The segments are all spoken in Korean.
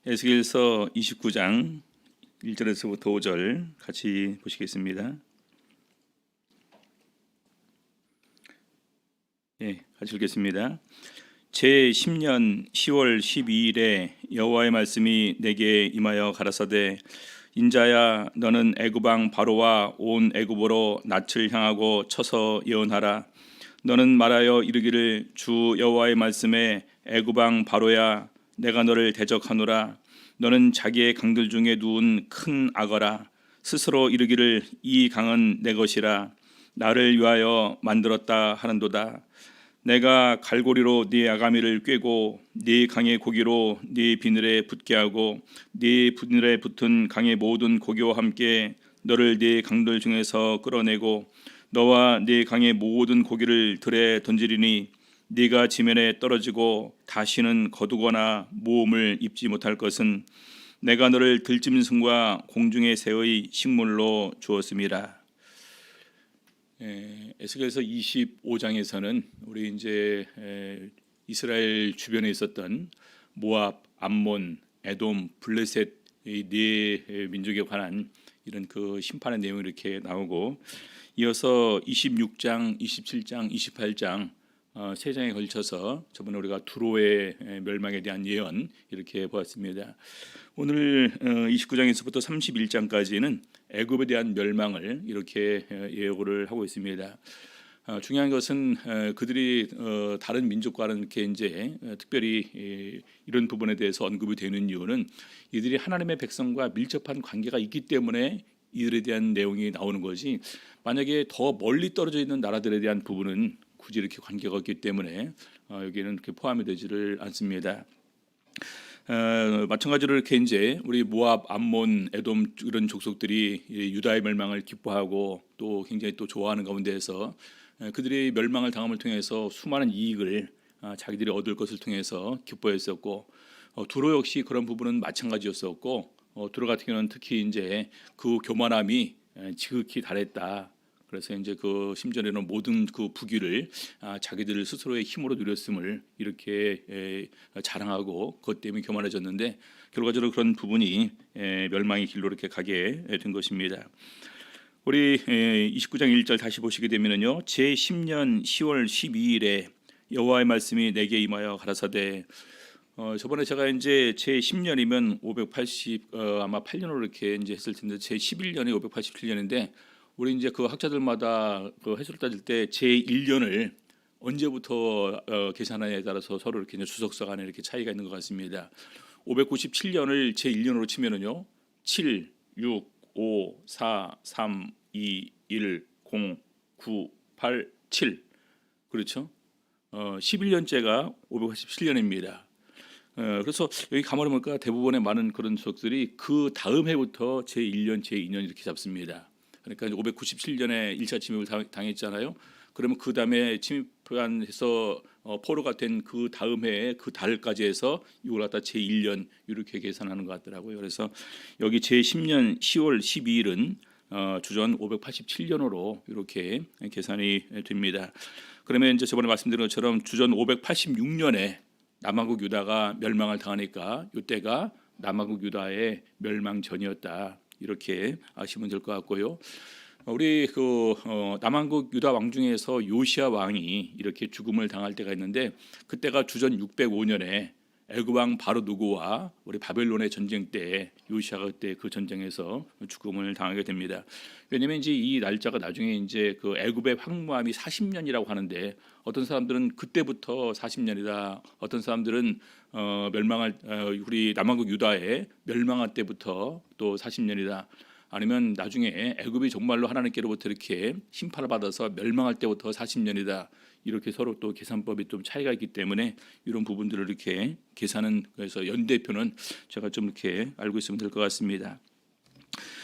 에스겔서 29장 1절에서부터 5절 같이 보시겠습니다. 같이 읽겠습니다. 제 10년 10월 12일에 여호와의 말씀이 내게 임하여 가라사대, 인자야, 너는 애굽 왕 바로와 온 애굽으로 낯을 향하고 쳐서 예언하라. 너는 말하여 이르기를, 주 여호와의 말씀에 애굽 왕 바로야, 내가 너를 대적하노라. 너는 자기의 강들 중에 누운 큰 악어라. 스스로 이르기를, 이 강은 내 것이라. 나를 위하여 만들었다 하는도다. 내가 갈고리로 네 아가미를 꿰고 네 강의 고기로 네 비늘에 붙게 하고 네 비늘에 붙은 강의 모든 고기와 함께 너를 네 강들 중에서 끌어내고 너와 네 강의 모든 고기를 들에 던지리니 네가 지면에 떨어지고 다시는 거두거나 모험을 입지 못할 것은 내가 너를 들짐승과 공중의 새의 식물로 주었음이라. 에스겔서 25장에서는 우리 이제 이스라엘 주변에 있었던 모압, 암몬, 에돔, 블레셋 이 네 민족에 관한 이런 그 심판의 내용이 이렇게 나오고, 이어서 26장, 27장, 28장 세 장에 걸쳐서 저번에 우리가 두로의 멸망에 대한 예언 이렇게 보았습니다. 오늘 29장에서부터 31장까지는 애굽에 대한 멸망을 이렇게 예고를 하고 있습니다. 중요한 것은 그들이 다른 민족과는 이렇게 이제 특별히 이런 부분에 대해서 언급이 되는 이유는 이들이 하나님의 백성과 밀접한 관계가 있기 때문에 이들에 대한 내용이 나오는 거지, 만약에 더 멀리 떨어져 있는 나라들에 대한 부분은 굳이 이렇게 관계가 없기 때문에 여기에는 그렇게 포함이 되지를 않습니다. 마찬가지로 이렇게 이제 우리 모압, 암몬, 에돔 이런 족속들이 유다의 멸망을 기뻐하고 또 굉장히 또 좋아하는 가운데에서 그들이 멸망을 당함을 통해서 수많은 이익을 자기들이 얻을 것을 통해서 기뻐했었고, 두로 역시 그런 부분은 마찬가지였었고, 두로 같은 경우는 특히 이제 그 교만함이 지극히 달했다. 그래서 이제 그 심전에는 모든 그 부귀를 자기들 스스로의 힘으로 누렸음을 이렇게 자랑하고 그것 때문에 교만해졌는데, 결과적으로 그런 부분이 멸망의 길로 이렇게 가게 된 것입니다. 우리 29장 1절 다시 보시게 되면요, 제 10년 10월 12일에 여호와의 말씀이 내게 임하여 가라사대. 저번에 제가 이제 제 10년이면 580 아마 8년으로 이렇게 이제 했을 텐데, 제 11년이 587년인데 우리 이제 그 학자들마다 그 해수를 따질 때 제 1년을 언제부터 계산하냐에 따라서 서로 이렇게 이제 주석서 간에 이렇게 차이가 있는 것 같습니다. 597년을 제 1년으로 치면은요, 7, 6, 5, 4, 3, 2, 1, 0, 9, 8, 7. 그렇죠? 11년째가 587년입니다. 그래서 여기 가만히 보니까 대부분의 많은 그런 주석들이 그 다음 해부터 제 1년, 제 2년 이렇게 잡습니다. 그러니까 597년에 1차 침입을 당했잖아요. 그러면 그 다음에 침입해서 포로가 된 그 다음 해에 그 달까지 해서 이걸 갖다 제 1년 이렇게 계산하는 것 같더라고요. 그래서 여기 제 10년 10월 12일은 주전 587년으로 이렇게 계산이 됩니다. 그러면 이제 저번에 말씀드린 것처럼 주전 586년에 남한국 유다가 멸망을 당하니까 이때가 남한국 유다의 멸망 전이었다, 이렇게 아시면 될 것 같고요. 우리 그 남한국 유다 왕 중에서 요시야 왕이 이렇게 죽음을 당할 때가 있는데, 그때가 주전 605년에 애굽 왕 바로 누고와 우리 바벨론의 전쟁 때 요시야가 그때 그 전쟁에서 죽음을 당하게 됩니다. 왜냐하면 이제 이 날짜가 나중에 이제 그 애굽의 황무함이 40년이라고 하는데, 어떤 사람들은 그때부터 40년이다, 어떤 사람들은 멸망할 우리 남한국 유다의 멸망할 때부터 또 40년이다, 아니면 나중에 애굽이 정말로 하나님께로부터 이렇게 심판을 받아서 멸망할 때부터 40년이다, 이렇게 서로 또 계산법이 좀 차이가 있기 때문에 이런 부분들을 이렇게 계산은, 그래서 연대표는 제가 좀 이렇게 알고 있으면 될 것 같습니다.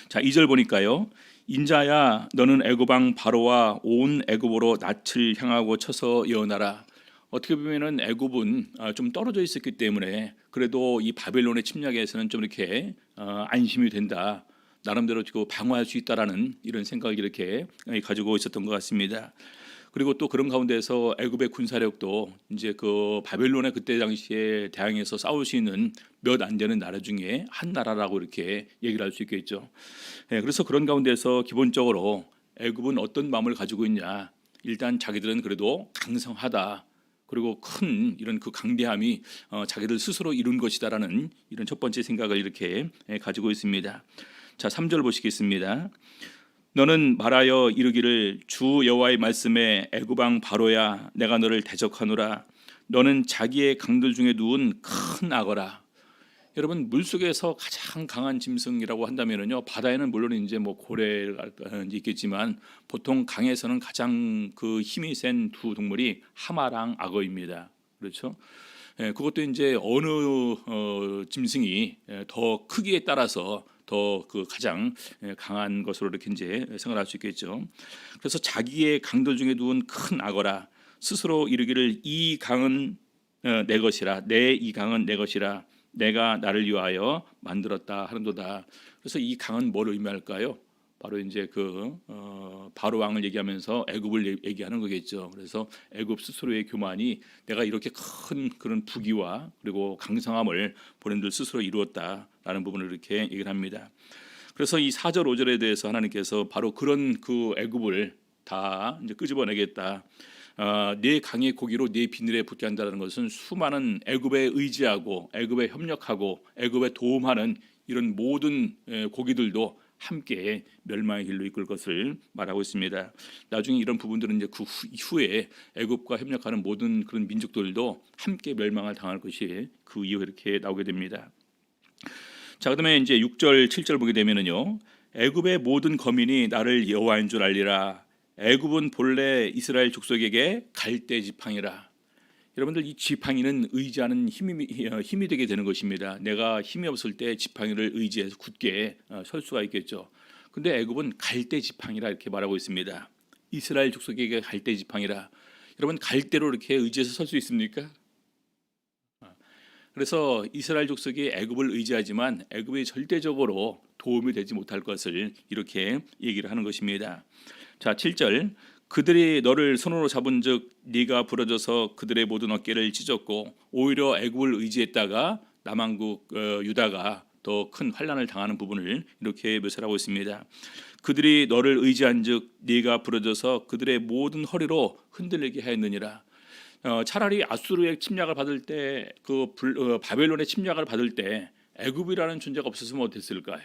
자, 2절 보니까요, 인자야, 너는 애굽 왕 바로와 온 애굽으로 낯을 향하고 쳐서 예언하라. 어떻게 보면은 애굽은 좀 떨어져 있었기 때문에 그래도 이 바벨론의 침략에서는 좀 이렇게 안심이 된다, 나름대로 방어할 수 있다라는 이런 생각을 이렇게 가지고 있었던 것 같습니다. 그리고 또 그런 가운데서 애굽의 군사력도 이제 그 바벨론의 그때 당시에 대항해서 싸울 수 있는 몇 안 되는 나라 중에 한 나라라고 이렇게 얘기를 할 수 있겠죠. 그래서 그런 가운데서 기본적으로 애굽은 어떤 마음을 가지고 있냐? 일단 자기들은 그래도 강성하다. 그리고 큰 이런 그 강대함이 자기들 스스로 이룬 것이다라는 이런 첫 번째 생각을 이렇게 가지고 있습니다. 자, 3절 보시겠습니다. 너는 말하여 이르기를 주 여호와의 말씀에 애굽 왕 바로야 내가 너를 대적하노라. 너는 자기의 강들 중에 누운 큰 악어라. 여러분, 물속에서 가장 강한 짐승이라고 한다면은요, 바다에는 물론 이제 뭐 고래가 있겠지만 보통 강에서는 가장 그 힘이 센 두 동물이 하마랑 악어입니다. 그렇죠? 그것도 이제 어느 짐승이 더 크기에 따라서 더 그 가장 강한 것으로 이렇게 이제 생각할 수 있겠죠. 그래서 자기의 강들 중에 두은 큰 악어라. 스스로 이르기를 이 강은 내 것이라. 내 이 강은 내 것이라. 내가 나를 위하여 만들었다 하는도다. 그래서 이 강은 뭘 의미할까요? 바로 이제 그 바로 왕을 얘기하면서 애굽을 얘기하는 거겠죠. 그래서 애굽 스스로의 교만이 내가 이렇게 큰 그런 부귀와 그리고 강성함을 본인들 스스로 이루었다라는 부분을 이렇게 얘기를 합니다. 그래서 이 4절 5절에 대해서 하나님께서 바로 그런 그 애굽을 다 이제 끄집어내겠다. 네 강의 고기로 네 비늘에 붙게 한다는 것은 수많은 애굽에 의지하고 애굽에 협력하고 애굽에 도움하는 이런 모든 고기들도 함께 멸망의 길로 이끌 것을 말하고 있습니다. 나중에 이런 부분들은 이제 그 이후에 애굽과 협력하는 모든 그런 민족들도 함께 멸망을 당할 것이 그 이후에 이렇게 나오게 됩니다. 자, 그다음에 이제 6절 7절 보게 되면은요, 애굽의 모든 거민이 나를 여호와인 줄 알리라. 애굽은 본래 이스라엘 족속에게 갈대 지팡이라. 여러분들, 이 지팡이는 의지하는 힘이 되게 되는 것입니다. 내가 힘이 없을 때 지팡이를 의지해서 굳게 설 수가 있겠죠. 근데 애굽은 갈대 지팡이라 이렇게 말하고 있습니다. 이스라엘 족속에게 갈대 지팡이라. 여러분, 갈대로 이렇게 의지해서 설 수 있습니까? 그래서 이스라엘 족속이 애굽을 의지하지만 애굽이 절대적으로 도움이 되지 못할 것을 이렇게 얘기를 하는 것입니다. 자, 7절. 그들이 너를 손으로 잡은즉 네가 부러져서 그들의 모든 어깨를 찢었고 오히려 애굽을 의지했다가 남한국 유다가 더 큰 환난을 당하는 부분을 이렇게 묘사하고 있습니다. 그들이 너를 의지한즉 네가 부러져서 그들의 모든 허리로 흔들리게 하였느니라. 차라리 아수르의 침략을 받을 때 바벨론의 침략을 받을 때 애굽이라는 존재가 없었으면 어땠을까요?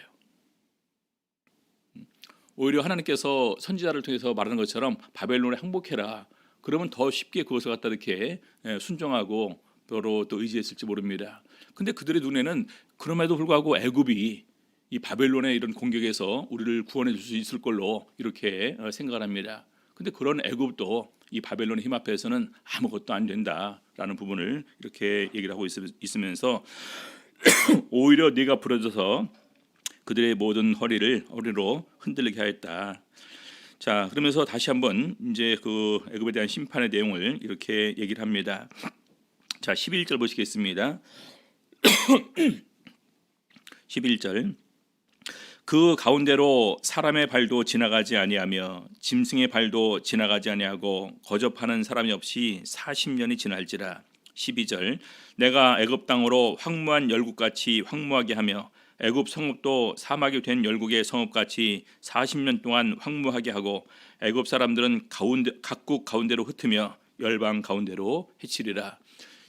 오히려 하나님께서 선지자를 통해서 말하는 것처럼 바벨론에 항복해라. 그러면 더 쉽게 그것을 갖다 이렇게 순종하고 또 의지했을지 모릅니다. 근데 그들의 눈에는 그럼에도 불구하고 애굽이 이 바벨론의 이런 공격에서 우리를 구원해 줄 수 있을 걸로 이렇게 생각을 합니다. 근데 그런 애굽도 이 바벨론의 힘 앞에서는 아무것도 안 된다라는 부분을 이렇게 얘기를 하고 있으면서 오히려 네가 부러져서 그들의 모든 허리로 흔들리게 하였다. 자, 그러면서 다시 한번 이제 그 애굽에 대한 심판의 내용을 이렇게 얘기를 합니다. 자, 11절 보시겠습니다. 11절. 그 가운데로 사람의 발도 지나가지 아니하며 짐승의 발도 지나가지 아니하고 거접하는 사람이 없이 40년이 지날지라. 12절. 내가 애굽 땅으로 황무한 열국같이 황무하게 하며 애굽 성읍도 사막이 된 열국의 성읍같이 40년 동안 황무하게 하고 애굽 사람들은 각국 가운데로 흩으며 열방 가운데로 해치리라.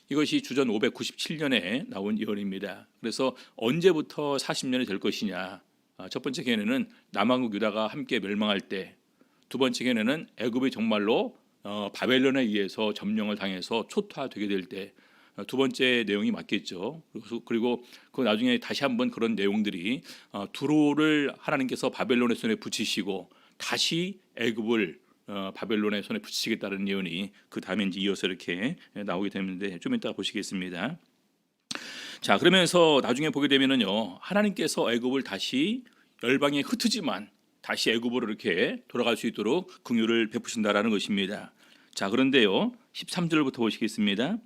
이것이 주전 597년에 나온 예언입니다. 그래서 언제부터 40년이 될 것이냐? 첫 번째 견해는 남한국 유다가 함께 멸망할 때, 두 번째 견해는 애굽이 정말로 바벨론에 의해서 점령을 당해서 초토화되게 될 때, 두 번째 내용이 맞겠죠. 그리고 그 나중에 다시 한번 그런 내용들이 두로를 하나님께서 바벨론의 손에 붙이시고 다시 애굽을 바벨론의 손에 붙이시겠다는 예언이 그 다음에 이제 이어서 이렇게 나오게 되는데 좀 이따 보시겠습니다. 자, 그러면서 나중에 보게 되면은요, 하나님께서 애굽을 다시 열방에 흩으지만 다시 애굽으로 이렇게 돌아갈 수 있도록 긍휼을 베푸신다라는 것입니다. 자, 그런데요, 13절부터 보시겠습니다.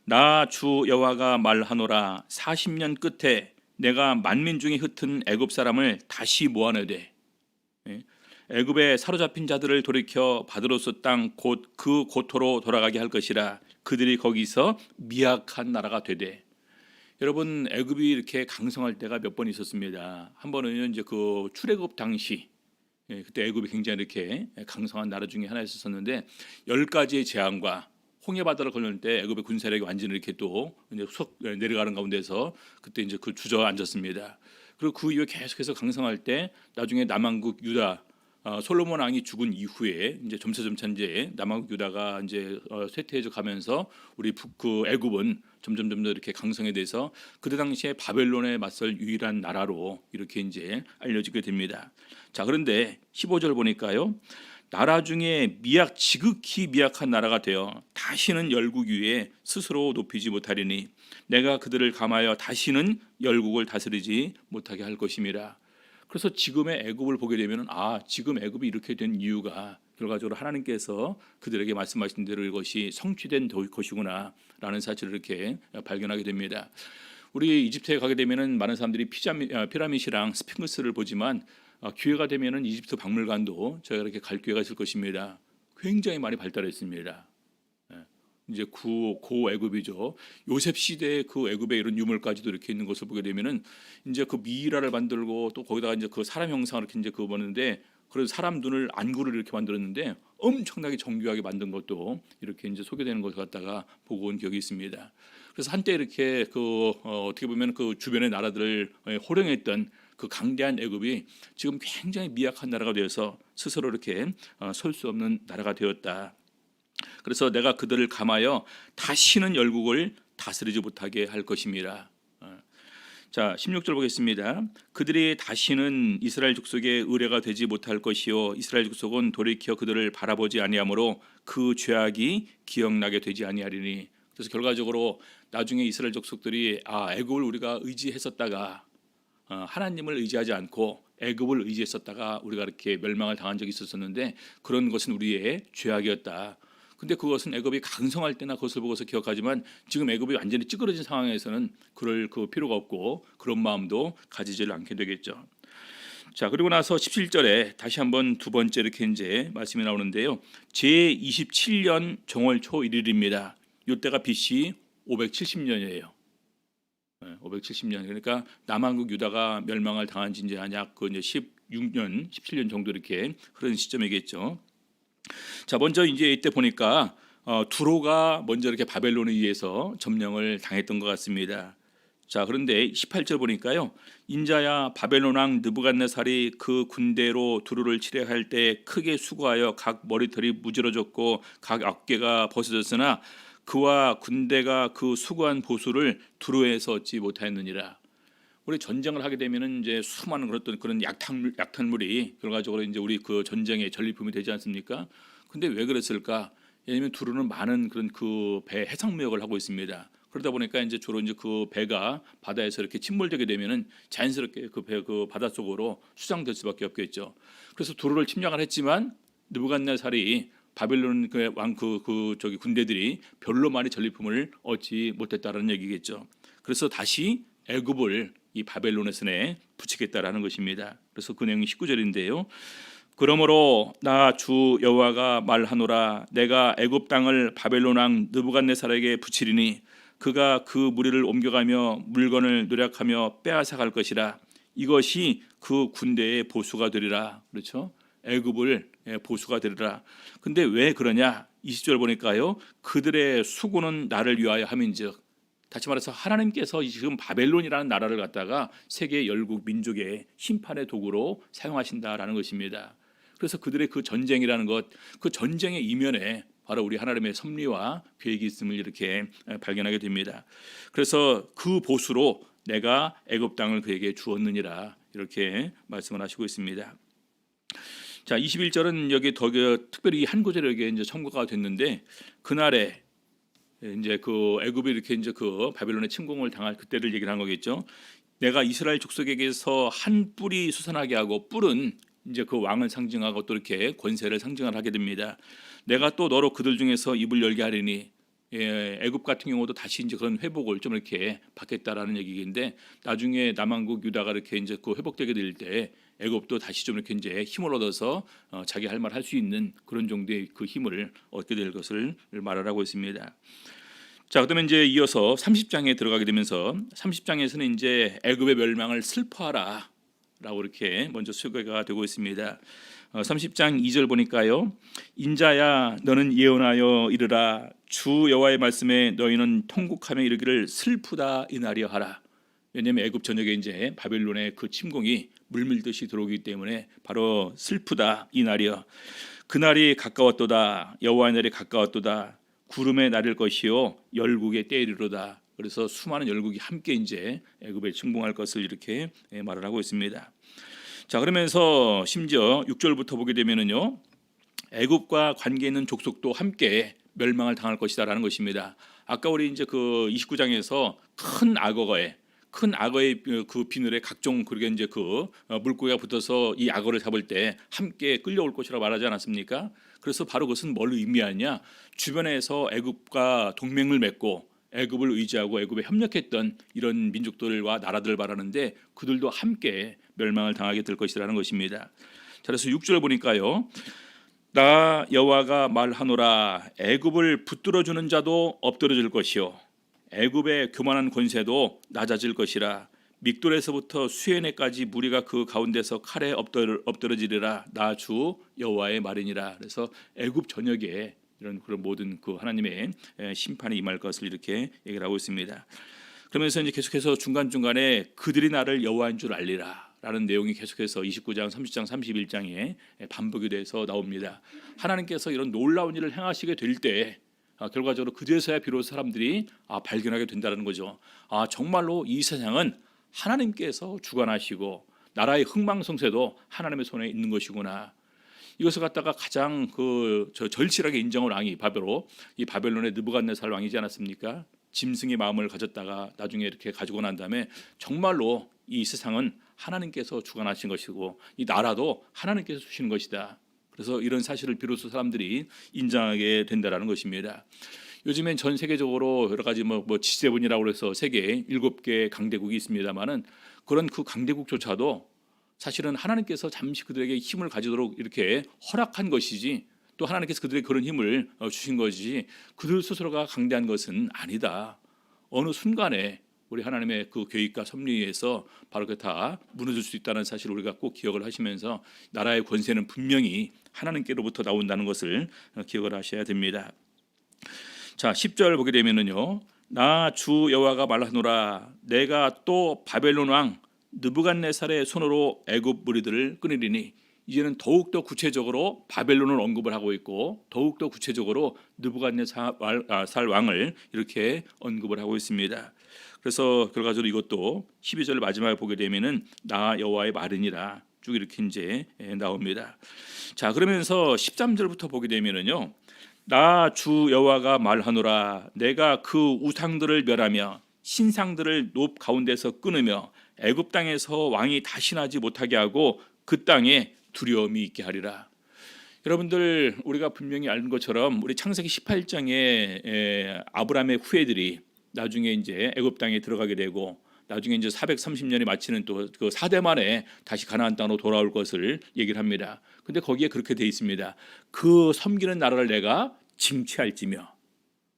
나 주 여호와가 말하노라. 40년 끝에 내가 만민 중에 흩은 애굽 사람을 다시 모아내되. 애굽에 사로잡힌 자들을 돌이켜 바드로스 땅 곧 그 고토로 돌아가게 할 것이라. 그들이 거기서 미약한 나라가 되되. 여러분, 애굽이 이렇게 강성할 때가 몇 번 있었습니다. 한 번은 이제 그 출애굽 당시, 그때 애굽이 굉장히 이렇게 강성한 나라 중에 하나였었는데 10가지의 재앙과 홍해 바다를 건널 때 애굽의 군사력이 완전히 이렇게 또 이제 속 내려가는 가운데서 그때 이제 그 주저앉았습니다. 그리고 그 이후에 계속해서 강성할 때 나중에 남왕국 유다, 솔로몬 왕이 죽은 이후에 이제 점차점차 이제 남왕국 유다가 이제 쇠퇴해져 가면서 우리 그 애굽은 점점 더 이렇게 강성에 대해서 그때 당시에 바벨론에 맞설 유일한 나라로 이렇게 이제 알려지게 됩니다. 자, 그런데 15절 보니까요. 나라 중에 지극히 미약한 나라가 되어 다시는 열국 위에 스스로 높이지 못하리니 내가 그들을 감하여 다시는 열국을 다스리지 못하게 할 것임이라. 그래서 지금의 애굽을 보게 되면 지금 애굽이 이렇게 된 이유가 결과적으로 하나님께서 그들에게 말씀하신 대로 이것이 성취된 것이구나라는 사실을 이렇게 발견하게 됩니다. 우리 이집트에 가게 되면은 많은 사람들이 피라미드랑 스핑크스를 보지만 기회가 되면은 이집트 박물관도 저희가 이렇게 갈 기회가 있을 것입니다. 굉장히 많이 발달했습니다. 이제 고 애굽이죠. 요셉 시대의 그 애굽의 이런 유물까지도 이렇게 있는 것을 보게 되면은 이제 그 미이라를 만들고 또 거기다가 이제 그 사람 형상을 이렇게 이제 그거 보는데 그래서 사람 눈을 안구를 이렇게 만들었는데 엄청나게 정교하게 만든 것도 이렇게 이제 소개되는 것을 갖다가 보고 온 기억이 있습니다. 그래서 한때 이렇게 어떻게 보면 그 주변의 나라들을 호령했던 그 강대한 애굽이 지금 굉장히 미약한 나라가 되어서 스스로 이렇게 설 수 없는 나라가 되었다. 그래서 내가 그들을 감하여 다시는 열국을 다스리지 못하게 할 것임이라. 자, 16절 보겠습니다. 그들이 다시는 이스라엘 족속의 의뢰가 되지 못할 것이요 이스라엘 족속은 돌이켜 그들을 바라보지 아니하므로 그 죄악이 기억나게 되지 아니하리니. 그래서 결과적으로 나중에 이스라엘 족속들이 애굽을 우리가 의지했었다가 하나님을 의지하지 않고 애굽을 의지했었다가 우리가 이렇게 멸망을 당한 적이 있었는데 그런 것은 우리의 죄악이었다. 근데 그것은 애굽이 강성할 때나 그것을 보고서 기억하지만 지금 애굽이 완전히 찌그러진 상황에서는 그럴 그 필요가 없고 그런 마음도 가지지를 않게 되겠죠. 자, 그리고 나서 17절에 다시 한번 두 번째 이렇게 이제 말씀이 나오는데요. 제 27년 정월 초 1일입니다. 이때가 BC 570년이에요. 570년. 그러니까 남한국 유다가 멸망을 당한 지 이제 약 그 이제 16년, 17년 정도 이렇게 흐르는 시점이겠죠. 자, 먼저 이제 이때 보니까 두로가 먼저 이렇게 바벨론에 의해서 점령을 당했던 것 같습니다. 자, 그런데 18절 보니까요. 인자야 바벨론 왕 느부갓네살이 그 군대로 두루를 치려할 때 크게 수고하여 각 머리털이 무지러졌고 각 어깨가 벗어졌으나 그와 군대가 그 수고한 보수를 두루에서 얻지 못하였느니라. 우리 전쟁을 하게 되면은 이제 수많은 그런 약탈물이 결과적으로 이제 우리 그 전쟁의 전리품이 되지 않습니까? 근데 왜 그랬을까? 왜냐하면 두루는 많은 그런 그 배 해상무역을 하고 있습니다. 그러다 보니까 이제 주로 이제 그 배가 바다에서 이렇게 침몰되게 되면은 자연스럽게 그 바다 속으로 수장될 수밖에 없겠죠. 그래서 두루를 침략을 했지만 느부갓네살이 바벨론 저기 군대들이 별로 많이 전리품을 얻지 못했다라는 얘기겠죠. 그래서 다시 애굽을 이 바벨론의 손에 붙이겠다라는 것입니다. 그래서 그 내용이 19절인데요. 그러므로 나 주 여호와가 말하노라 내가 애굽 땅을 바벨론 왕 느부갓네살에게 붙이리니 그가 그 무리를 옮겨가며 물건을 노력하며 빼앗아갈 것이라. 이것이 그 군대의 보수가 되리라. 그렇죠? 애굽을 보수가 되리라. 근데 왜 그러냐? 20절 보니까요. 그들의 수고는 나를 위하여 함인즉, 다시 말해서 하나님께서 지금 바벨론이라는 나라를 갖다가 세계 열국 민족의 심판의 도구로 사용하신다라는 것입니다. 그래서 그들의 그 전쟁이라는 것, 그 전쟁의 이면에 바로 우리 하나님의 섭리와 계획이 있음을 이렇게 발견하게 됩니다. 그래서 그 보수로 내가 애굽 땅을 그에게 주었느니라 이렇게 말씀을 하시고 있습니다. 자, 21절은 여기 더 특별히 한 구절에 여기 이제 첨가가 됐는데 그날에 이제 그 애굽이 이렇게 이제 그 바벨론의 침공을 당할 그때를 얘기를 한 거겠죠. 내가 이스라엘 족속에게서 한 뿔이 솟아나게 하고, 뿔은 이제 그 왕을 상징하고 또 이렇게 권세를 상징을 하게 됩니다. 내가 또 너로 그들 중에서 입을 열게 하리니, 애굽 같은 경우도 다시 이제 그런 회복을 좀 이렇게 받겠다라는 얘기인데 나중에 남한국 유다가 이렇게 이제 그 회복되게 될 때 애굽도 다시 좀 이렇게 이제 힘을 얻어서 자기 할 말 할 수 있는 그런 정도의 그 힘을 얻게 될 것을 말하고 있습니다. 자, 그다음에 이제 이어서 30장에 들어가게 되면서 30장에서는 이제 애굽의 멸망을 슬퍼하라라고 이렇게 먼저 소개가 되고 있습니다. 30장 2절 보니까요. 인자야 너는 예언하여 이르라 주 여호와의 말씀에 너희는 통곡하며 이르기를 슬프다 이날이여 하라. 왜냐하면 애굽 전역에 이제 바벨론의 그 침공이 물밀듯이 들어오기 때문에 바로 슬프다 이날이여. 그날이 가까웠도다. 여호와의 날이 가까웠도다. 구름에 나를 것이요 열국의 때에 이르로다. 그래서 수많은 열국이 함께 이제 애굽에 침공할 것을 이렇게 말을 하고 있습니다. 자, 그러면서 심지어 6절부터 보게 되면은요. 애굽과 관계 있는 족속도 함께 멸망을 당할 것이다라는 것입니다. 아까 우리 이제 그 29장에서 큰 악어의 그 비늘에 각종 그게 이제 그 물고기가 붙어서 이 악어를 잡을 때 함께 끌려올 것이라고 말하지 않았습니까? 그래서 바로 그것은 뭘 의미하냐? 주변에서 애굽과 동맹을 맺고 애굽을 의지하고 애굽에 협력했던 이런 민족들과 나라들을 말하는데 그들도 함께 멸망을 당하게 될 것이라는 것입니다. 자, 그래서 6절 보니까요. 나 여호와가 말하노라 애굽을 붙들어 주는 자도 엎드러질 것이요 애굽의 교만한 권세도 낮아질 것이라. 믹돌에서부터 수에네까지 무리가 그 가운데서 칼에 엎드러지리라. 나 주 여호와의 말이니라. 그래서 애굽 전역에 이런 그런 모든 그 하나님의 심판이 임할 것을 이렇게 얘기를 하고 있습니다. 그러면서 이제 계속해서 중간중간에 그들이 나를 여호와인 줄 알리라 라는 내용이 계속해서 29장, 30장, 31장에 반복이 돼서 나옵니다. 하나님께서 이런 놀라운 일을 행하시게 될 때 결과적으로 그제서야 비로소 사람들이 발견하게 된다는 거죠. 정말로 이 세상은 하나님께서 주관하시고 나라의 흥망성쇠도 하나님의 손에 있는 것이구나. 이것을 갖다가 가장 절실하게 인정한 왕이 바로 이 바벨론의 느부갓네살 왕이지 않았습니까? 짐승의 마음을 가졌다가 나중에 이렇게 가지고 난 다음에 정말로 이 세상은 하나님께서 주관하신 것이고 이 나라도 하나님께서 주시는 것이다. 그래서 이런 사실을 비로소 사람들이 인정하게 된다라는 것입니다. 요즘엔 전 세계적으로 여러 가지 뭐 G7이라고 해서 세계 7개 강대국이 있습니다만은 그런 그 강대국조차도 사실은 하나님께서 잠시 그들에게 힘을 가지도록 이렇게 허락한 것이지 또 하나님께서 그들에게 그런 힘을 주신 것이지 그들 스스로가 강대한 것은 아니다. 어느 순간에 우리 하나님의 그 계획과 섭리에서 바로 그 다 무너질 수 있다는 사실을 우리가 꼭 기억을 하시면서 나라의 권세는 분명히 하나님께로부터 나온다는 것을 기억을 하셔야 됩니다. 자, 10절 보게 되면은요. 나 주 여호와가 말하노라 내가 또 바벨론 왕 느부갓네살의 손으로 애굽 무리들을 끊으리니. 이제는 더욱더 구체적으로 바벨론을 언급을 하고 있고 더욱더 구체적으로 느부갓네살 왕을 이렇게 언급을 하고 있습니다. 그래서 결과적으로 이것도 12절 마지막에 보게 되면은 나 여호와의 말이니라 쭉 이렇게 이제 나옵니다. 자, 그러면서 13절부터 보게 되면은요. 나 주 여호와가 말하노라 내가 그 우상들을 멸하며 신상들을 높 가운데서 끊으며 애굽 땅에서 왕이 다시 나지 못하게 하고 그 땅에 두려움이 있게 하리라. 여러분들 우리가 분명히 아는 것처럼 우리 창세기 18장에 아브라함의 후예들이 나중에 이제 애굽 땅에 들어가게 되고 나중에 이제 430년이 마치는 또 그 4대 만에 다시 가나안 땅으로 돌아올 것을 얘기를 합니다. 근데 거기에 그렇게 돼 있습니다. 그 섬기는 나라를 내가 징치할지며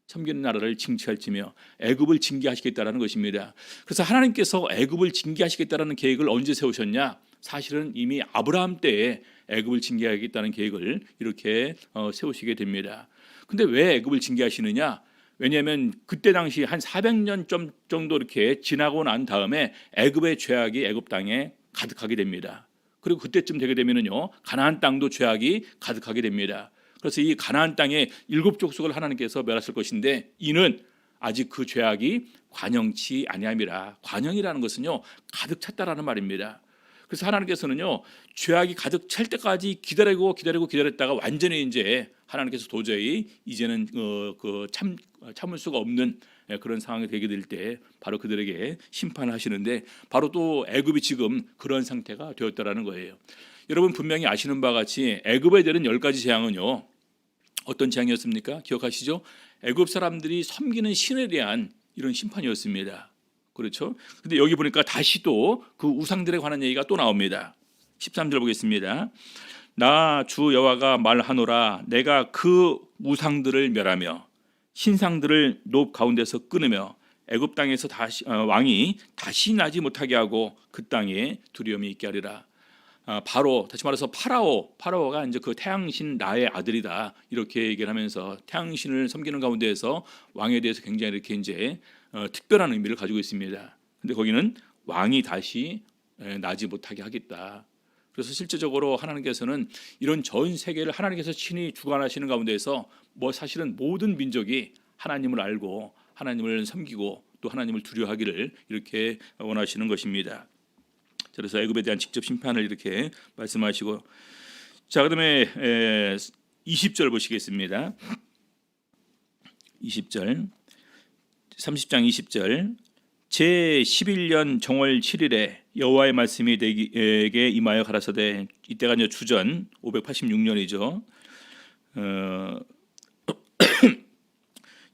섬기는 나라를 징치할지며 애굽을 징계하시겠다라는 것입니다. 그래서 하나님께서 애굽을 징계하시겠다라는 계획을 언제 세우셨냐? 사실은 이미 아브라함 때에 애굽을 징계하겠다는 계획을 이렇게 세우시게 됩니다. 근데 왜 애굽을 징계하시느냐? 왜냐하면 그때 당시 한 400년 정도 이렇게 지나고 난 다음에 애굽의 죄악이 애굽 땅에 가득하게 됩니다. 그리고 그때쯤 되게 되면은요 가나안 땅도 죄악이 가득하게 됩니다. 그래서 이 가나안 땅에 7족속을 하나님께서 멸하실 것인데 이는 아직 그 죄악이 관영치 아니함이라. 관영이라는 것은요 가득 찼다라는 말입니다. 그래서 하나님께서는요 죄악이 가득 찰 때까지 기다렸다가 완전히 이제 하나님께서 도저히 이제는 참을 수가 없는 그런 상황이 되게 될 때 바로 그들에게 심판하시는데 바로 또 애굽이 지금 그런 상태가 되었다라는 거예요. 여러분 분명히 아시는 바와 같이 애굽에 대한 10가지 재앙은요 어떤 재앙이었습니까? 기억하시죠? 애굽 사람들이 섬기는 신에 대한 이런 심판이었습니다. 그렇죠? 근데 여기 보니까 다시 또 그 우상들에 관한 얘기가 또 나옵니다. 13절 보겠습니다. 나 주 여호와가 말하노라 내가 그 우상들을 멸하며 신상들을 높 가운데서 끊으며 애굽 땅에서 왕이 다시 나지 못하게 하고 그 땅에 두려움이 있게 하리라. 바로 다시 말해서 파라오가 이제 그 태양신 라의 아들이다 이렇게 얘기를 하면서 태양신을 섬기는 가운데에서 왕에 대해서 굉장히 이렇게 이제 특별한 의미를 가지고 있습니다. 근데 거기는 왕이 다시 나지 못하게 하겠다. 그래서 실제적으로 하나님께서는 이런 전 세계를 하나님께서 친히 주관하시는 가운데에서 사실은 모든 민족이 하나님을 알고 하나님을 섬기고 또 하나님을 두려워하기를 이렇게 원하시는 것입니다. 그래서 애굽에 대한 직접 심판을 이렇게 말씀하시고, 자 그다음에 20절 보시겠습니다. 20절 30장 20절 제 11년 정월 7일에 여호와의 말씀이 내게 임하여 가라사대, 이때가 이제 주전 586년이죠.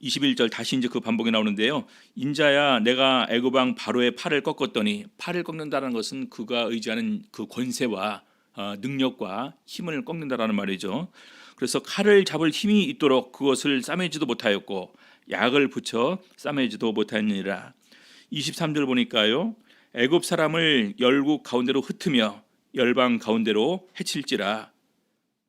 21절 다시 이제 그 반복이 나오는데요. 인자야 내가 애굽 왕 바로의 팔을 꺾었더니, 팔을 꺾는다는 것은 그가 의지하는 그 권세와 능력과 힘을 꺾는다라는 말이죠. 그래서 칼을 잡을 힘이 있도록 그것을 싸매지도 못하였고 약을 붙여 싸매지도 못하니라. 23절 보니까요. 애굽 사람을 열국 가운데로 흩으며 열방 가운데로 해칠지라.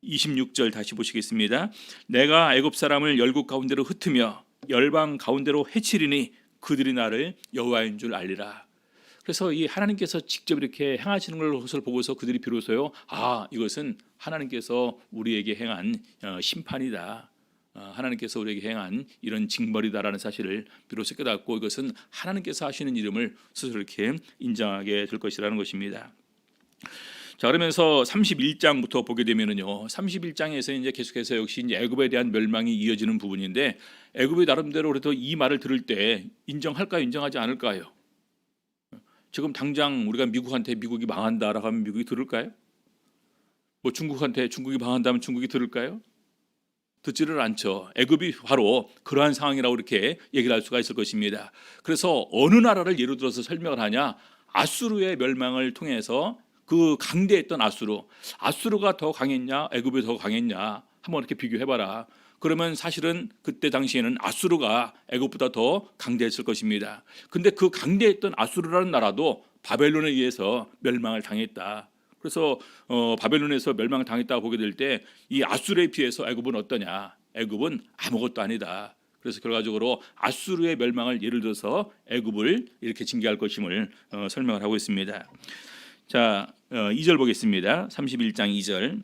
26절 다시 보시겠습니다. 내가 애굽 사람을 열국 가운데로 흩으며 열방 가운데로 해치리니 그들이 나를 여호와인 줄 알리라. 그래서 이 하나님께서 직접 이렇게 행하시는 것을 보고서 그들이 비로소요, 이것은 하나님께서 우리에게 행한 심판이다, 하나님께서 우리에게 행한 이런 징벌이다라는 사실을 비로소 깨닫고 이것은 하나님께서 하시는 일임을 스스로 이렇게 인정하게 될 것이라는 것입니다. 자 그러면서 31장부터 보게 되면은요, 31장에서 이제 계속해서 역시 이제 애굽에 대한 멸망이 이어지는 부분인데, 애굽이 나름대로 그래도 이 말을 들을 때 인정할까요, 인정하지 않을까요? 지금 당장 우리가 미국한테 미국이 망한다라고 하면 미국이 들을까요? 중국한테 중국이 망한다면 중국이 들을까요? 듣지를 않죠. 애굽이 바로 그러한 상황이라고 이렇게 얘기를 할 수가 있을 것입니다. 그래서 어느 나라를 예로 들어서 설명을 하냐, 아수르의 멸망을 통해서 그 강대했던 아수르가 더 강했냐 애굽이 더 강했냐 한번 이렇게 비교해봐라. 그러면 사실은 그때 당시에는 아수르가 애굽보다 더 강대했을 것입니다. 근데 그 강대했던 아수르라는 나라도 바벨론에 의해서 멸망을 당했다. 그래서 바벨론에서 멸망을 당했다고 보게 될 때 이 아수르에 비해서 애굽은 어떠냐? 애굽은 아무것도 아니다. 그래서 결과적으로 아수르의 멸망을 예를 들어서 애굽을 이렇게 징계할 것임을 설명을 하고 있습니다. 자 2절 보겠습니다. 31장 2절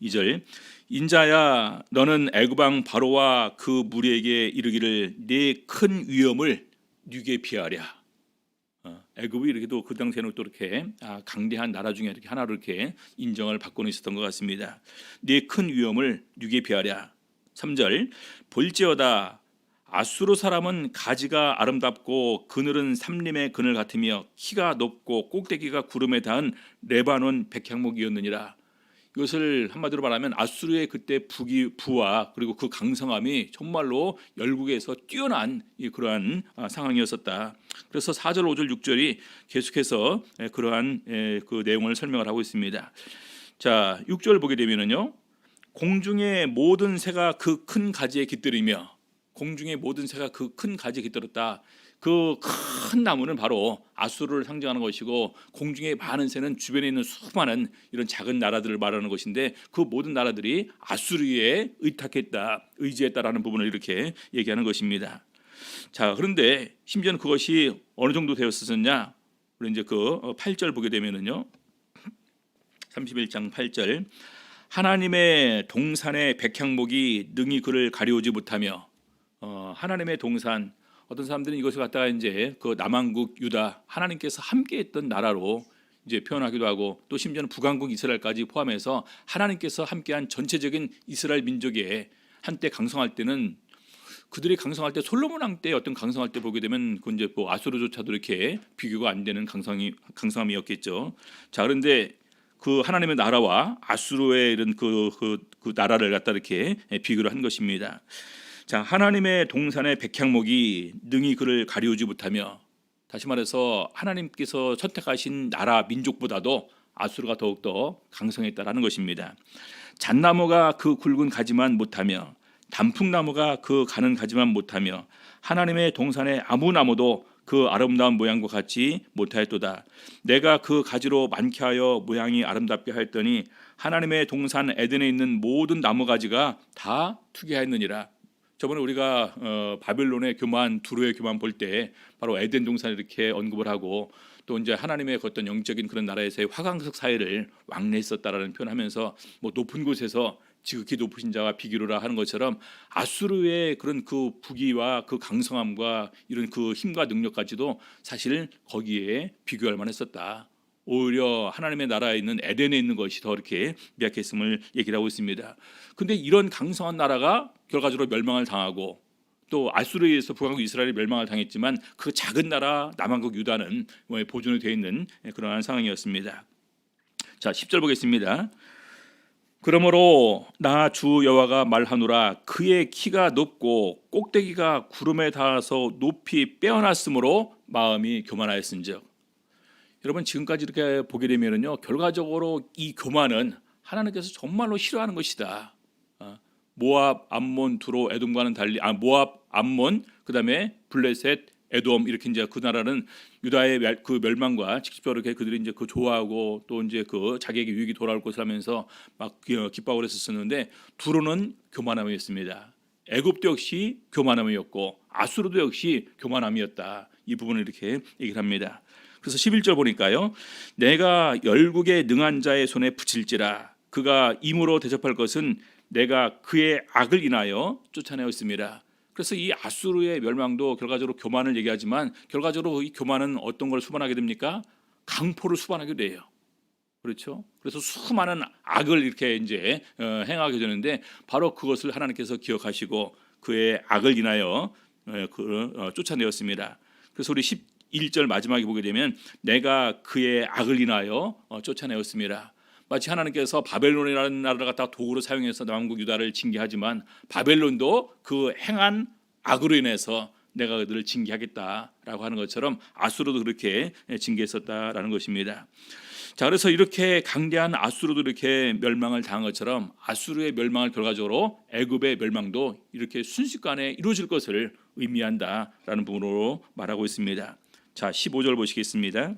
2절 인자야 너는 애굽 왕 바로와 그 무리에게 이르기를 네 큰 위엄을 네게 피하랴. 애굽이 이렇게 또 그 당시에는 또 이렇게 강대한 나라 중에 이렇게 하나로 이렇게 인정을 받고는 있었던 것 같습니다. 네 큰 위엄을 네게 피하랴. 3절 볼지어다 아수르 사람은 가지가 아름답고 그늘은 삼림의 그늘 같으며 키가 높고 꼭대기가 구름에 닿은 레바논 백향목이었느니라. 이것을 한마디로 말하면 아수르의 그때 부와 그리고 그 강성함이 정말로 열국에서 뛰어난 그러한 상황이었었다. 그래서 4절, 5절, 6절이 계속해서 그러한 그 내용을 설명을 하고 있습니다. 자, 6절 보게 되면은요, 공중의 모든 새가 그 큰 가지에 깃들이며, 공중의 모든 새가 그 큰 가지에 깃들었다. 그 큰 나무는 바로 아수르를 상징하는 것이고, 공중의 많은 새는 주변에 있는 수많은 이런 작은 나라들을 말하는 것인데, 그 모든 나라들이 아수르에 의지했다라는 부분을 이렇게 얘기하는 것입니다. 자, 그런데 심지어는 그것이 어느 정도 되었었냐? 우리 이제 그 8절 보게 되면은요, 31장 8절 하나님의 동산의 백향목이 능히 그를 가리우지 못하며, 하나님의 동산, 어떤 사람들은 이것을 갖다가 이제 그 남왕국 유다, 하나님께서 함께했던 나라로 이제 표현하기도 하고, 또 심지어는 북왕국 이스라엘까지 포함해서 하나님께서 함께한 전체적인 이스라엘 민족의 한때 강성할 때는, 그들이 강성할 때 솔로몬 왕 때 어떤 강성할 때 보게 되면 그 이제 뭐 아수르조차도 이렇게 비교가 안 되는 강성함이었겠죠. 자, 그런데 그 하나님의 나라와 아수르의 이런 그 나라를 갖다 이렇게 비교를 한 것입니다. 자, 하나님의 동산의 백향목이 능히 그를 가리우지 못하며, 다시 말해서 하나님께서 선택하신 나라 민족보다도 아수르가 더욱더 강성했다라는 것입니다. 잣나무가 그 굵은 가지만 못하며 단풍나무가 그 가는 가지만 못하며 하나님의 동산의 아무 나무도 그 아름다운 모양과 같지 못하였도다. 내가 그 가지로 많게 하여 모양이 아름답게 하였더니 하나님의 동산 에덴에 있는 모든 나무 가지가 다 투기하였느니라. 저번에 우리가 바벨론의 교만, 두로의 교만 볼 때 바로 에덴 동산을 이렇게 언급을 하고 또 이제 하나님의 어떤 영적인 그런 나라에서의 화강석 사회를 왕래했었다라는 표현하면서 뭐 높은 곳에서 지극히 높으신 자와 비교를 하는 것처럼 아수르의 그런 그 부귀와 그 강성함과 이런 그 힘과 능력까지도 사실 거기에 비교할 만했었다. 오히려 하나님의 나라에 있는 에덴에 있는 것이 더 이렇게 미약했음을 얘기를 하고 있습니다. 근데 이런 강성한 나라가 결과적으로 멸망을 당하고 또 아수르에 의해서 북왕국 이스라엘이 멸망을 당했지만 그 작은 나라 남왕국 유다는 보존이 되어 있는 그러한 상황이었습니다. 자, 10절 보겠습니다. 그러므로 나 주 여호와가 말하노라 그의 키가 높고 꼭대기가 구름에 닿아서 높이 빼어났으므로 마음이 교만하였은즉. 여러분 지금까지 이렇게 보게 되면은요 결과적으로 이 교만은 하나님께서 정말로 싫어하는 것이다. 모압, 암몬, 두로, 에돔과는 달리 모압, 암몬, 그다음에 블레셋, 에돔 이렇게 이제 그 나라는 유다의 그 멸망과 직접적으로 이렇게 그들이 이제 그 좋아하고 또 이제 그 자기에게 유익이 돌아올 것을 하면서 막 기뻐하고 했었는데 두로는 교만함이었습니다. 애굽도 역시 교만함이었고 아수르도 역시 교만함이었다. 이 부분을 이렇게 얘기를 합니다. 그래서 11절 보니까요. 내가 열국의 능한 자의 손에 붙일지라 그가 임으로 대접할 것은 내가 그의 악을 인하여 쫓아내었습니다. 그래서 이 아수르의 멸망도 결과적으로 교만을 얘기하지만 결과적으로 이 교만은 어떤 걸 수반하게 됩니까? 강포를 수반하게 돼요. 그렇죠? 그래서 수많은 악을 이렇게 이제 행하게 되는데 바로 그것을 하나님께서 기억하시고 그의 악을 인하여 쫓아내었습니다. 그래서 우리 11절 마지막에 보게 되면 내가 그의 악을 인하여 쫓아내었습니다. 마치 하나님께서 바벨론이라는 나라를 갖다 도구로 사용해서 남왕국 유다를 징계하지만 바벨론도 그 행한 악으로 인해서 내가 그들을 징계하겠다라고 하는 것처럼 아수르도 그렇게 징계했었다라는 것입니다. 자, 그래서 이렇게 강대한 아수르도 이렇게 멸망을 당한 것처럼 아수르의 멸망을 결과적으로 애굽의 멸망도 이렇게 순식간에 이루어질 것을 의미한다라는 부분으로 말하고 있습니다. 자, 15절 보시겠습니다.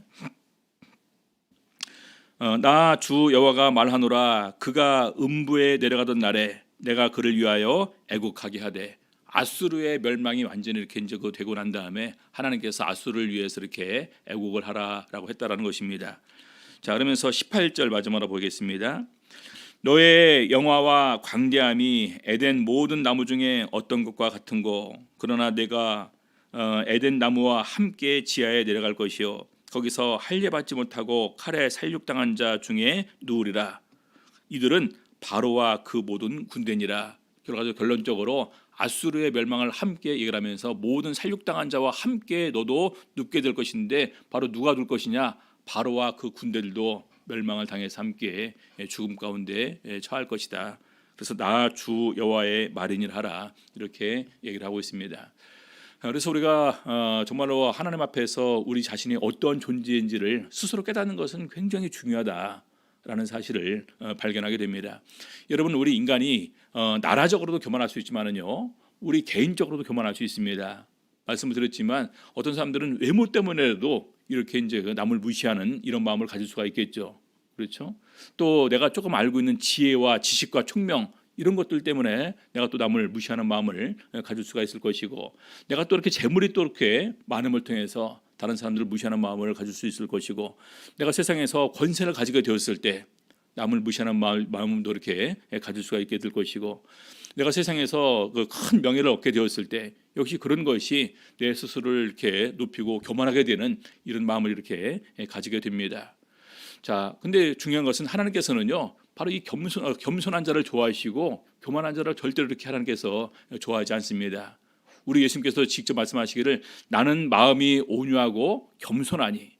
나 주 여호와가 말하노라 그가 음부에 내려가던 날에 내가 그를 위하여 애국하게 하되. 아수르의 멸망이 완전히 이렇게 이제 되고 난 다음에 하나님께서 아수르를 위해서 이렇게 애국을 하라라고 했다라는 것입니다. 자, 그러면서 18절 마지막으로 보겠습니다. 너의 영화와 광대함이 에덴 모든 나무 중에 어떤 것과 같은고 그러나 내가 에덴 나무와 함께 지하에 내려갈 것이요 거기서 할례받지 못하고 칼에 살육당한 자 중에 누우리라. 이들은 바로와 그 모든 군대니라. 결론적으로 아수르의 멸망을 함께 얘기를 하면서 모든 살육당한 자와 함께 너도 눕게 될 것인데 바로 누가 둘 것이냐? 바로와 그 군대들도 멸망을 당해서 함께 죽음 가운데 처할 것이다. 그래서 나 주 여호와의 말이니라 하라 이렇게 얘기를 하고 있습니다. 그래서 우리가 정말로 하나님 앞에서 우리 자신이 어떤 존재인지를 스스로 깨닫는 것은 굉장히 중요하다라는 사실을 발견하게 됩니다. 여러분 우리 인간이 나라적으로도 교만할 수 있지만은요 우리 개인적으로도 교만할 수 있습니다. 말씀을 드렸지만 어떤 사람들은 외모 때문에라도 이렇게 이제 남을 무시하는 이런 마음을 가질 수가 있겠죠. 그렇죠? 또 내가 조금 알고 있는 지혜와 지식과 총명 이런 것들 때문에 내가 또 남을 무시하는 마음을 가질 수가 있을 것이고 내가 또 이렇게 재물이 또 이렇게 많음을 통해서 다른 사람들을 무시하는 마음을 가질 수 있을 것이고 내가 세상에서 권세를 가지게 되었을 때 남을 무시하는 마음도 이렇게 가질 수가 있게 될 것이고 내가 세상에서 그 큰 명예를 얻게 되었을 때 역시 그런 것이 내 스스로를 이렇게 높이고 교만하게 되는 이런 마음을 이렇게 가지게 됩니다. 자, 근데 중요한 것은 하나님께서는요 바로 이 겸손한 자를 좋아하시고 교만한 자를 절대로 이렇게 하나님께서 좋아하지 않습니다. 우리 예수님께서 직접 말씀하시기를 나는 마음이 온유하고 겸손하니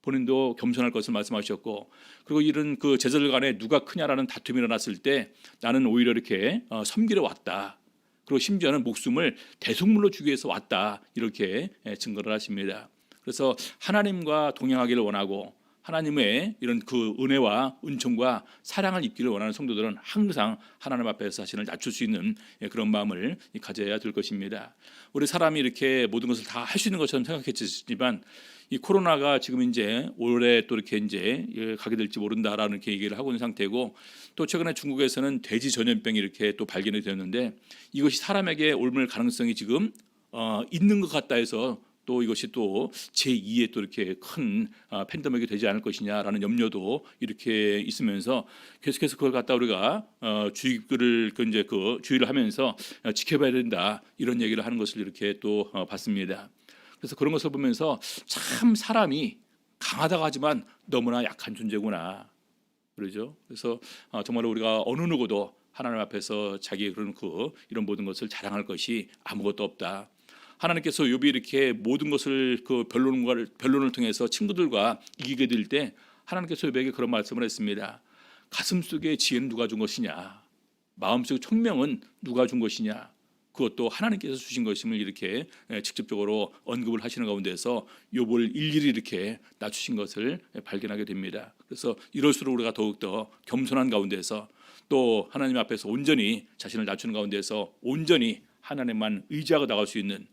본인도 겸손할 것을 말씀하셨고 그리고 이런 그 제자들 간에 누가 크냐라는 다툼이 일어났을 때 나는 오히려 이렇게 섬기러 왔다. 그리고 심지어는 목숨을 대속물로 주기 위해서 왔다. 이렇게 증거를 하십니다. 그래서 하나님과 동행하기를 원하고 하나님의 이런 그 은혜와 은총과 사랑을 입기를 원하는 성도들은 항상 하나님 앞에서 자신을 낮출 수 있는 그런 마음을 가져야 될 것입니다. 우리 사람이 이렇게 모든 것을 다 할 수 있는 것처럼 생각했지만 이 코로나가 지금 이제 올해 또 이렇게 이제 가게 될지 모른다라는 이렇게 얘기를 하고 있는 상태고, 또 최근에 중국에서는 돼지 전염병이 이렇게 또 발견이 되었는데 이것이 사람에게 옮을 가능성이 지금 있는 것 같다 해서 또 이것이 또 제2의 또 이렇게 큰 팬데믹이 되지 않을 것이냐라는 염려도 이렇게 있으면서 계속해서 그걸 갖다 우리가 주의를 이제 그 주의를 하면서 지켜봐야 된다, 이런 얘기를 하는 것을 이렇게 또 봤습니다. 그래서 그런 것을 보면서 참 사람이 강하다고 하지만 너무나 약한 존재구나, 그러죠. 그래서 정말 우리가 어느 누구도 하나님 앞에서 자기의 그런 이런 모든 것을 자랑할 것이 아무것도 없다. 하나님께서 욥이 이렇게 모든 것을 그 변론을 통해서 친구들과 이기게 될 때 하나님께서 욥에게 그런 말씀을 했습니다. 가슴속에 지혜는 누가 준 것이냐, 마음속 총명은 누가 준 것이냐, 그것도 하나님께서 주신 것임을 이렇게 직접적으로 언급을 하시는 가운데서 욥을 일일이 이렇게 낮추신 것을 발견하게 됩니다. 그래서 이럴수록 우리가 더욱더 겸손한 가운데서 또 하나님 앞에서 온전히 자신을 낮추는 가운데서 온전히 하나님만 의지하고 나갈 수 있는,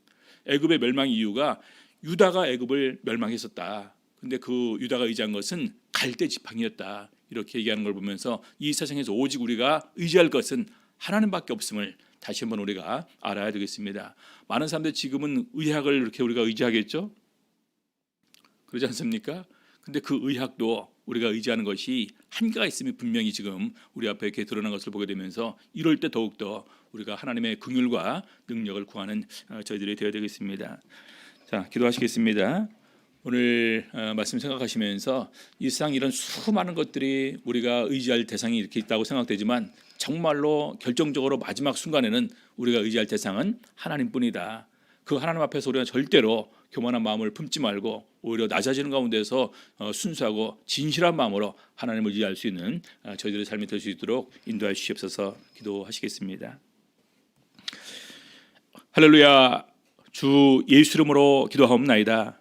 애굽의 멸망 이유가 유다가 애굽을 멸망했었다. 근데 그 유다가 의지한 것은 갈대 지팡이였다, 이렇게 얘기하는 걸 보면서 이 세상에서 오직 우리가 의지할 것은 하나님밖에 없음을 다시 한번 우리가 알아야 되겠습니다. 많은 사람들이 지금은 의학을 이렇게 우리가 의지하겠죠? 그러지 않습니까? 근데 그 의학도 우리가 의지하는 것이 한계가 있음이 분명히 지금 우리 앞에 이렇게 드러난 것을 보게 되면서 이럴 때 더욱더 우리가 하나님의 긍휼과 능력을 구하는 저희들이 되어야 되겠습니다. 자, 기도하시겠습니다. 오늘 말씀 생각하시면서 이 세상 이런 수많은 것들이 우리가 의지할 대상이 이렇게 있다고 생각되지만 정말로 결정적으로 마지막 순간에는 우리가 의지할 대상은 하나님뿐이다. 그 하나님 앞에서 우리가 절대로 교만한 마음을 품지 말고 오히려 낮아지는 가운데서 순수하고 진실한 마음으로 하나님을 의지할 수 있는 저희들의 삶이 될 수 있도록 인도해 주시옵소서. 기도하시겠습니다. 할렐루야. 주 예수 이름으로 기도하옵나이다.